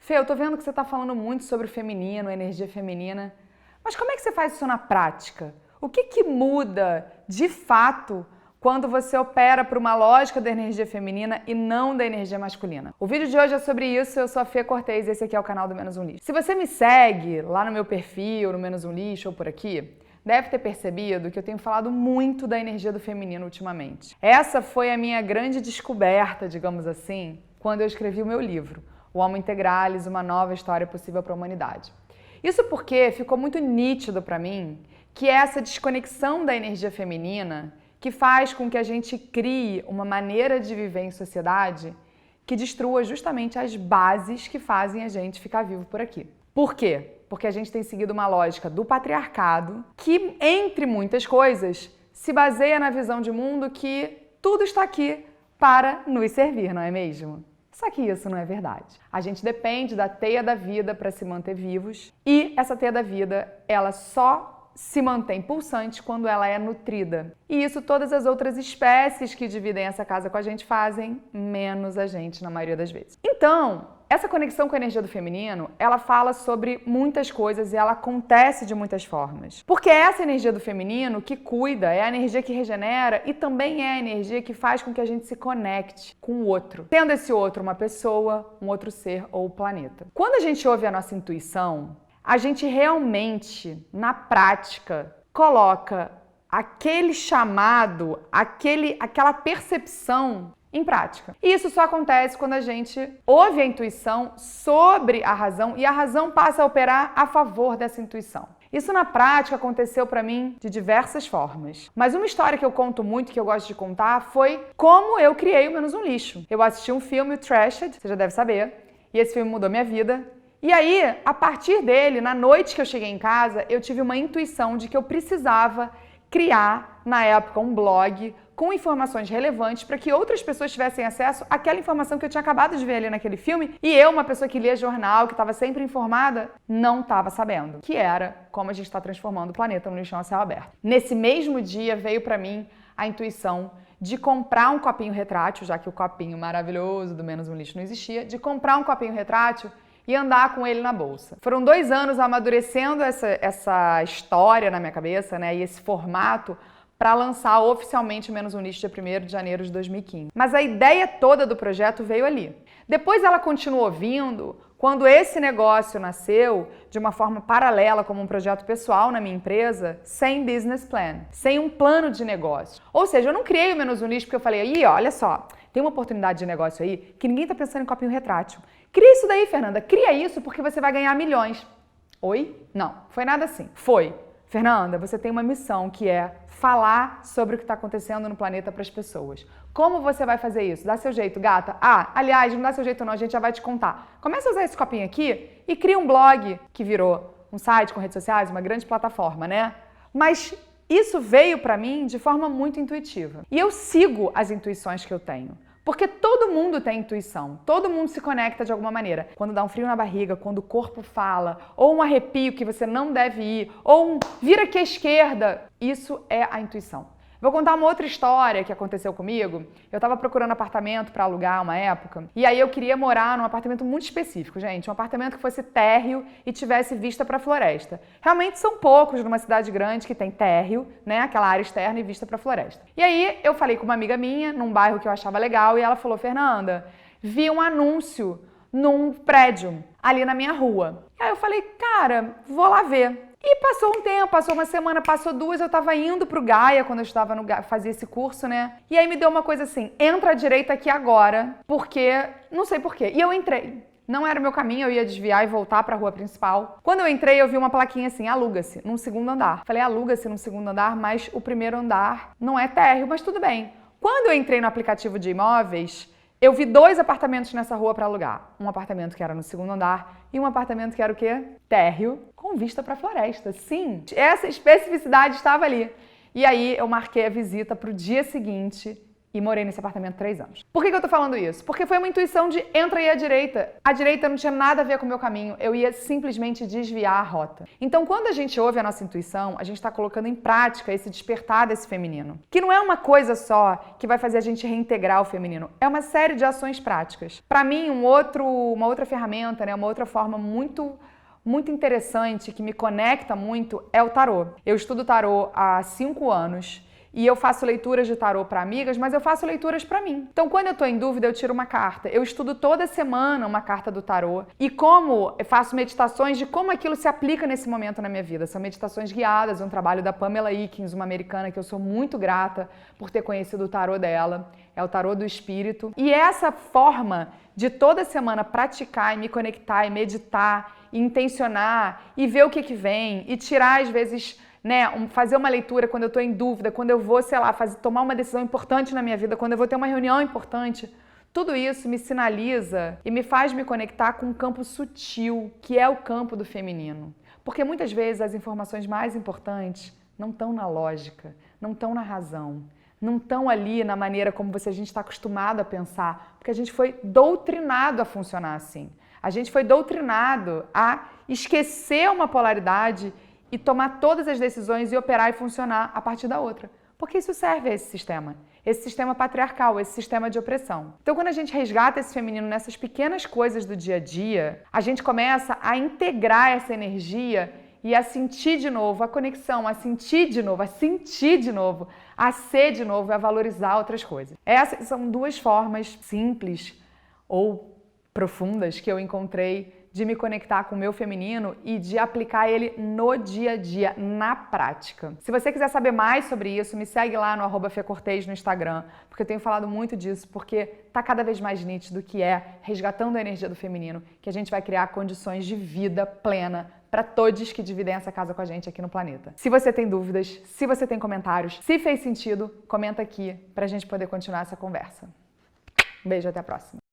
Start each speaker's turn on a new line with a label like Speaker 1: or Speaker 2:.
Speaker 1: Fê, eu tô vendo que você tá falando muito sobre o feminino, a energia feminina, mas como é que você faz isso na prática? O que muda de fato quando você opera por uma lógica da energia feminina e não da energia masculina? O vídeo de hoje é sobre isso, eu sou a Fê Cortez e esse aqui é o canal do Menos Um Lixo. Se você me segue lá no meu perfil, no Menos Um Lixo ou por aqui, deve ter percebido que eu tenho falado muito da energia do feminino ultimamente. Essa foi a minha grande descoberta, digamos assim, quando eu escrevi o meu livro, O Homo Integralis, Uma Nova História Possível para a Humanidade. Isso porque ficou muito nítido para mim que essa desconexão da energia feminina que faz com que a gente crie uma maneira de viver em sociedade que destrua justamente as bases que fazem a gente ficar vivo por aqui. Por quê? Porque a gente tem seguido uma lógica do patriarcado que, entre muitas coisas, se baseia na visão de mundo que tudo está aqui para nos servir, não é mesmo? Só que isso não é verdade. A gente depende da teia da vida para se manter vivos e essa teia da vida, ela só se mantém pulsante quando ela é nutrida. E isso todas as outras espécies que dividem essa casa com a gente fazem, menos a gente na maioria das vezes. Então, essa conexão com a energia do feminino, ela fala sobre muitas coisas e ela acontece de muitas formas. Porque é essa energia do feminino que cuida, é a energia que regenera e também é a energia que faz com que a gente se conecte com o outro. Sendo esse outro uma pessoa, um outro ser ou o planeta. Quando a gente ouve a nossa intuição, a gente realmente, na prática, coloca aquele chamado, aquela percepção em prática. E isso só acontece quando a gente ouve a intuição sobre a razão e a razão passa a operar a favor dessa intuição. Isso na prática aconteceu para mim de diversas formas. Mas uma história que eu conto muito, que eu gosto de contar, foi como eu criei o Menos Um Lixo. Eu assisti um filme, o Trashed, você já deve saber, e esse filme mudou minha vida. E aí, a partir dele, na noite que eu cheguei em casa, eu tive uma intuição de que eu precisava criar, na época, um blog com informações relevantes para que outras pessoas tivessem acesso àquela informação que eu tinha acabado de ver ali naquele filme e eu, uma pessoa que lia jornal, que estava sempre informada, não estava sabendo, que era como a gente está transformando o planeta no lixão a céu aberto. Nesse mesmo dia veio para mim a intuição de comprar um copinho retrátil, já que o copinho maravilhoso do Menos Um Lixo não existia, de comprar um copinho retrátil e andar com ele na bolsa. Foram 2 anos amadurecendo essa história na minha cabeça, né, e esse formato para lançar oficialmente o Menos Um Lixo dia 1º de janeiro de 2015. Mas a ideia toda do projeto veio ali. Depois ela continuou vindo quando esse negócio nasceu de uma forma paralela como um projeto pessoal na minha empresa, sem business plan, sem um plano de negócio. Ou seja, eu não criei o Menos Um Lixo porque eu falei, aí, olha só, tem uma oportunidade de negócio aí que ninguém está pensando em copinho retrátil. Cria isso daí, Fernanda. Cria isso porque você vai ganhar milhões. Oi? Não, foi nada assim. Foi. Fernanda, você tem uma missão que é falar sobre o que está acontecendo no planeta para as pessoas. Como você vai fazer isso? Dá seu jeito, gata. Ah, aliás, não dá seu jeito não, a gente já vai te contar. Começa a usar esse copinho aqui e cria um blog que virou um site com redes sociais, uma grande plataforma, né? Mas isso veio para mim de forma muito intuitiva. E eu sigo as intuições que eu tenho. Porque todo mundo tem intuição, todo mundo se conecta de alguma maneira. Quando dá um frio na barriga, quando o corpo fala, ou um arrepio que você não deve ir, ou um vira aqui à esquerda, isso é a intuição. Vou contar uma outra história que aconteceu comigo. Eu estava procurando apartamento para alugar uma época, e aí eu queria morar num apartamento muito específico, gente. Um apartamento que fosse térreo e tivesse vista para a floresta. Realmente são poucos numa cidade grande que tem térreo, né? Aquela área externa e vista para a floresta. E aí eu falei com uma amiga minha, num bairro que eu achava legal, e ela falou, Fernanda, vi um anúncio num prédio ali na minha rua. E aí eu falei, cara, vou lá ver. E passou um tempo, passou uma semana, passou 2, eu tava indo pro Gaia, quando eu estava no Gaia, fazia esse curso, né? E aí me deu uma coisa assim, entra à direita aqui agora, porque, não sei porquê. E eu entrei. Não era o meu caminho, eu ia desviar e voltar pra rua principal. Quando eu entrei, eu vi uma plaquinha assim, aluga-se, num 2º andar. Falei, aluga-se num 2º andar, mas o 1º andar não é térreo, mas tudo bem. Quando eu entrei no aplicativo de imóveis, eu vi 2 apartamentos nessa rua para alugar. Um apartamento que era no 2º andar e um apartamento que era o quê? Térreo, com vista para a floresta. Sim, essa especificidade estava ali. E aí eu marquei a visita para o dia seguinte e morei nesse apartamento 3 anos. Por que eu tô falando isso? Porque foi uma intuição de entra aí à direita. A direita não tinha nada a ver com o meu caminho, eu ia simplesmente desviar a rota. Então, quando a gente ouve a nossa intuição, a gente está colocando em prática esse despertar desse feminino. Que não é uma coisa só que vai fazer a gente reintegrar o feminino, é uma série de ações práticas. Para mim, uma outra ferramenta, né, uma outra forma muito interessante, que me conecta muito, é o tarô. Eu estudo tarô há 5 anos e eu faço leituras de tarô para amigas, mas eu faço leituras para mim. Então, quando eu estou em dúvida, eu tiro uma carta. Eu estudo toda semana uma carta do tarô e como eu faço meditações de como aquilo se aplica nesse momento na minha vida. São meditações guiadas, um trabalho da Pamela Ickens, uma americana que eu sou muito grata por ter conhecido o tarô dela. É o tarô do espírito. E essa forma de toda semana praticar e me conectar e meditar e intencionar e ver o que vem e tirar às vezes, né, fazer uma leitura quando eu estou em dúvida, quando eu vou, sei lá, tomar uma decisão importante na minha vida, quando eu vou ter uma reunião importante. Tudo isso me sinaliza e me faz me conectar com um campo sutil, que é o campo do feminino. Porque muitas vezes as informações mais importantes não estão na lógica, não estão na razão, não estão ali na maneira como a gente está acostumado a pensar, porque a gente foi doutrinado a funcionar assim. A gente foi doutrinado a esquecer uma polaridade e tomar todas as decisões e operar e funcionar a partir da outra. Porque isso serve a esse sistema patriarcal, esse sistema de opressão. Então, quando a gente resgata esse feminino nessas pequenas coisas do dia a dia, a gente começa a integrar essa energia e a sentir de novo a conexão, a sentir de novo, a ser de novo e a valorizar outras coisas. Essas são 2 formas simples ou profundas que eu encontrei de me conectar com o meu feminino e de aplicar ele no dia a dia, na prática. Se você quiser saber mais sobre isso, me segue lá no @fecortez no Instagram, porque eu tenho falado muito disso, porque tá cada vez mais nítido que é resgatando a energia do feminino que a gente vai criar condições de vida plena para todos que dividem essa casa com a gente aqui no planeta. Se você tem dúvidas, se você tem comentários, se fez sentido, comenta aqui pra gente poder continuar essa conversa. Um beijo, até a próxima.